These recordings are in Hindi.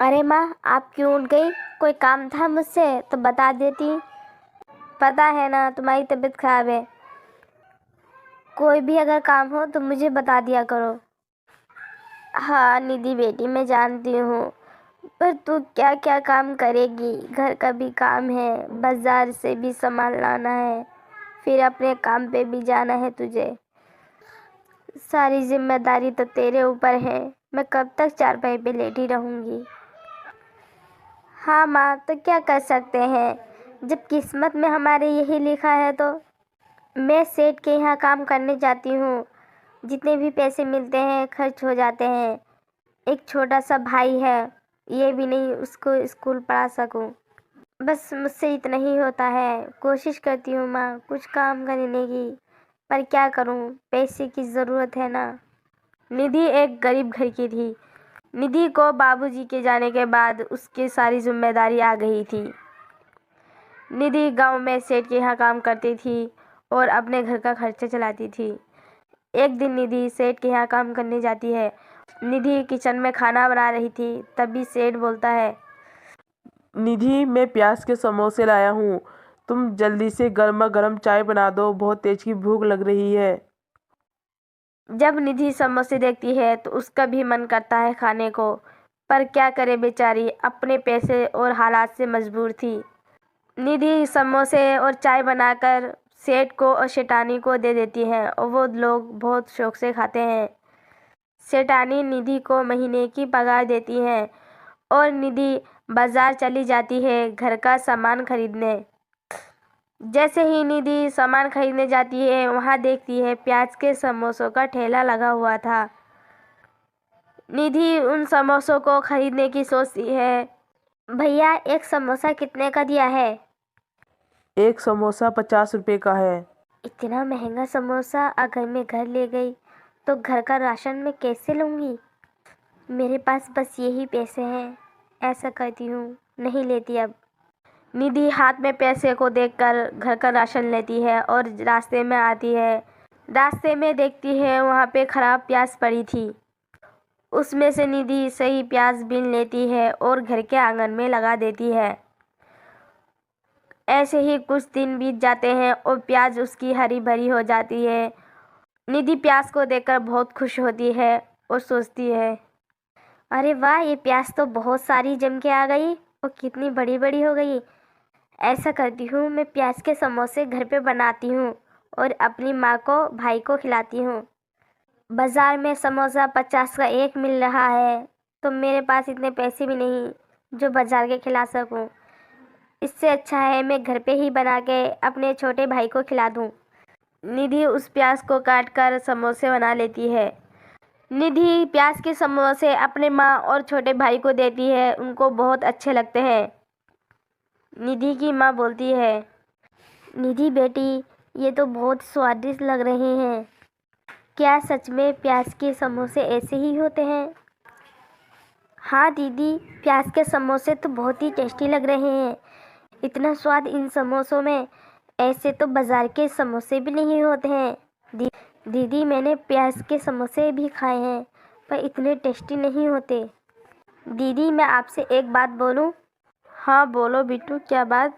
अरे माँ, आप क्यों उठ गई? कोई काम था मुझसे तो बता देती। पता है ना तुम्हारी तबीयत खराब है। कोई भी अगर काम हो तो मुझे बता दिया करो। हाँ निधि बेटी, मैं जानती हूँ, पर तू क्या क्या काम करेगी? घर का भी काम है, बाजार से भी सामान लाना है, फिर अपने काम पे भी जाना है तुझे। सारी जिम्मेदारी तो तेरे ऊपर है। मैं कब तक चारपाई पे लेटी रहूँगी? हाँ माँ, तो क्या कर सकते हैं, जब किस्मत में हमारे यही लिखा है तो। मैं सेठ के यहाँ काम करने जाती हूँ, जितने भी पैसे मिलते हैं खर्च हो जाते हैं। एक छोटा सा भाई है, ये भी नहीं उसको स्कूल पढ़ा सकूँ। बस मुझसे इतना ही होता है। कोशिश करती हूँ माँ कुछ काम करने की, पर क्या करूँ, पैसे की ज़रूरत है ना। निधि एक गरीब घर की थी। निधि को बाबूजी के जाने के बाद उसकी सारी जिम्मेदारी आ गई थी। निधि गांव में सेठ के यहाँ काम करती थी और अपने घर का खर्चा चलाती थी। एक दिन निधि सेठ के यहाँ काम करने जाती है। निधि किचन में खाना बना रही थी, तभी सेठ बोलता है, निधि, मैं प्याज के समोसे लाया हूँ। तुम जल्दी से गर्मा गर्म चाय बना दो, बहुत तेज की भूख लग रही है। जब निधि समोसे देखती है तो उसका भी मन करता है खाने को, पर क्या करे बेचारी, अपने पैसे और हालात से मजबूर थी। निधि समोसे और चाय बनाकर सेठ को और शेठानी को दे देती है और वो लोग बहुत शौक से खाते हैं। सेठानी निधि को महीने की पगार देती है और निधि बाजार चली जाती है घर का सामान खरीदने। जैसे ही निधि सामान खरीदने जाती है, वहाँ देखती है प्याज के समोसों का ठेला लगा हुआ था। निधि उन समोसों को खरीदने की सोचती है। भैया, एक समोसा कितने का दिया है? एक समोसा 50 रुपए का है। इतना महंगा समोसा अगर मैं घर ले गई तो घर का राशन मैं कैसे लूँगी? मेरे पास बस यही पैसे हैं। ऐसा करती हूँ, नहीं लेती अब। निधि हाथ में पैसे को देखकर घर का राशन लेती है और रास्ते में आती है। रास्ते में देखती है वहाँ पे खराब प्याज पड़ी थी। उसमें से निधि सही प्याज बीन लेती है और घर के आंगन में लगा देती है। ऐसे ही कुछ दिन बीत जाते हैं और प्याज उसकी हरी भरी हो जाती है। निधि प्याज को देखकर बहुत खुश होती है और सोचती है, अरे वाह, ये प्याज तो बहुत सारी जम के आ गई और कितनी बड़ी बड़ी हो गई। ऐसा करती हूँ, मैं प्याज के समोसे घर पे बनाती हूँ और अपनी माँ को भाई को खिलाती हूँ। बाजार में समोसा 50 का एक मिल रहा है, तो मेरे पास इतने पैसे भी नहीं जो बाजार के खिला सकूँ। इससे अच्छा है मैं घर पे ही बना के अपने छोटे भाई को खिला दूँ। निधि उस प्याज को काट कर समोसे बना लेती है। निधि प्याज के समोसे अपने माँ और छोटे भाई को देती है, उनको बहुत अच्छे लगते हैं। निधि की माँ बोलती है, निधि बेटी, ये तो बहुत स्वादिष्ट लग रहे हैं। क्या सच में प्याज के समोसे ऐसे ही होते हैं? हाँ दीदी, प्याज के समोसे तो बहुत ही टेस्टी लग रहे हैं। इतना स्वाद इन समोसों में, ऐसे तो बाजार के समोसे भी नहीं होते हैं। दीदी, मैंने प्याज के समोसे भी खाए हैं, पर इतने टेस्टी नहीं होते। दीदी, मैं आपसे एक बात बोलूं? हाँ बोलो बिट्टू, क्या बात?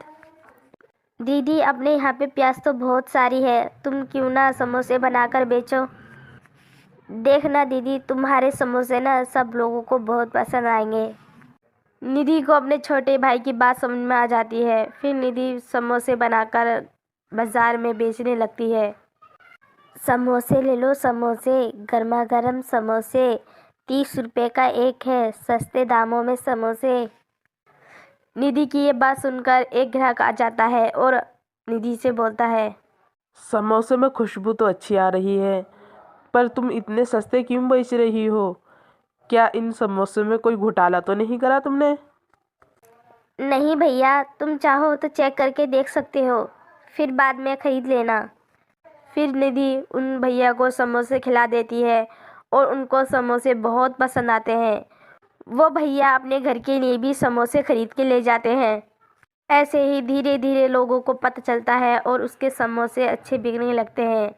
दीदी, अपने यहाँ पे प्याज तो बहुत सारी है, तुम क्यों ना समोसे बनाकर बेचो? देखना दीदी, तुम्हारे समोसे ना सब लोगों को बहुत पसंद आएंगे। निधि को अपने छोटे भाई की बात समझ में आ जाती है। फिर निधि समोसे बनाकर बाजार में बेचने लगती है। समोसे ले लो समोसे, गर्मा गर्म समोसे, 30 रुपए का एक है, सस्ते दामों में समोसे। निधि की ये बात सुनकर एक ग्राहक आ जाता है और निधि से बोलता है, समोसे में खुशबू तो अच्छी आ रही है, पर तुम इतने सस्ते क्यों बेच रही हो? क्या इन समोसों में कोई घोटाला तो नहीं करा तुमने? नहीं भैया, तुम चाहो तो चेक करके देख सकते हो, फिर बाद में खरीद लेना। फिर निधि उन भैया को समोसे खिला देती है और उनको समोसे बहुत पसंद आते हैं। वो भैया अपने घर के लिए भी समोसे खरीद के ले जाते हैं। ऐसे ही धीरे धीरे लोगों को पता चलता है और उसके समोसे अच्छे बिकने लगते हैं।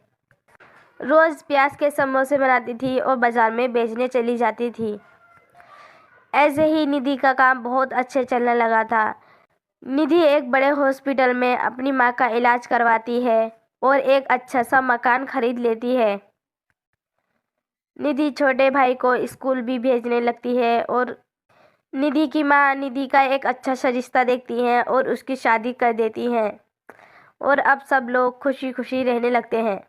रोज़ प्याज के समोसे बनाती थी और बाज़ार में बेचने चली जाती थी। ऐसे ही निधि का काम बहुत अच्छे चलने लगा था। निधि एक बड़े हॉस्पिटल में अपनी माँ का इलाज करवाती है और एक अच्छा सा मकान खरीद लेती है। निधि छोटे भाई को स्कूल भी भेजने लगती है और निधि की माँ निधि का एक अच्छा सा रिश्ता देखती हैं और उसकी शादी कर देती हैं और अब सब लोग खुशी खुशी रहने लगते हैं।